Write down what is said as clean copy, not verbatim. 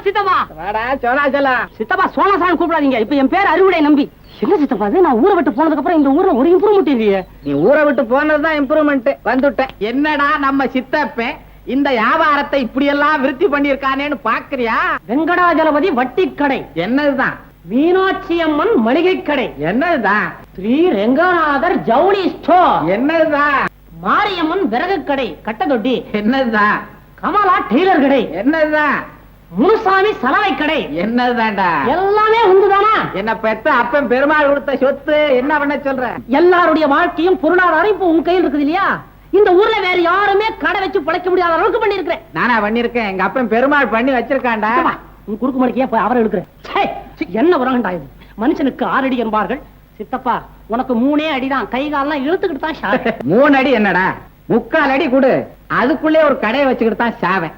சித்தப்பா. வாடா சோழாச்சலம். சித்தப்பா சோழசாமி கூப்பிடாதீங்க. இப்ப என் பேர் அறுவடை நம்பி. என்ன சித்தப்பா இது? நான் ஊரை விட்டு போனதுக்கு அப்புறம் இந்த ஊர்ல ஒரு இம்ப்ரூவ்மெண்ட் இல்லையே. நீ ஊரை விட்டு போனதுதான் இம்ப்ரூவ்மெண்ட். வந்துட்டேன். என்னடா நம்ம சித்தப்ப இந்த வியாபாரத்தை இப்படி எல்லாம் விருத்தி பண்ணிருக்கானேன்னு பாக்குறியா? வெங்கடாஜலபதி வட்டி கடை. என்னதுதான்? மீனாட்சி அம்மன் மளிகை கடை. என்னதுதான்? ஸ்ரீ ரெங்கநாதர் ஜவுளி ஸ்டோர். என்னதுதான்? மாரியம்மன் விறகு கடை கட்டதொட்டி. என்னதுதான்? கமலா டெய்லர் கடை. என்னதுதான்? முனுசாமி சலவை கடை. என்னதுதான்டா? எல்லாமே உண்டுதானா? என்ன பெத்த அப்பன் பெருமாள் கொடுத்த சொத்து என்ன பண்ண சொல்ற? எல்லாருடைய வாழ்க்கையும் பொருளாதாரம் இப்ப உன் கையில் இருக்குது இல்லையா? இந்த ஊர்ல வேற யாருமே கடை வச்சு பிழைக்க முடியாத அளவுக்கு பண்ணிருக்கிறேன். நானா பண்ணிருக்கேன்? எங்க அப்பன் பெருமாள் பண்ணி வச்சிருக்கான்டா. உன் குறுக்கு மடிக்கையா போய் அவரை எடுக்கிறேன். என்ன உரங்கண்டா இது? மனுஷனுக்கு 6 அடி என்பார்கள். சித்தப்பா உனக்கு 3 அடிதான். கை காலெல்லாம் இழுத்துக்கிட்டு தான் 3 அடி என்னடா? 3/4 அடி கொடு. அதுக்குள்ளே ஒரு கடையை வச்சுக்கிட்டு தான் சாவேன்.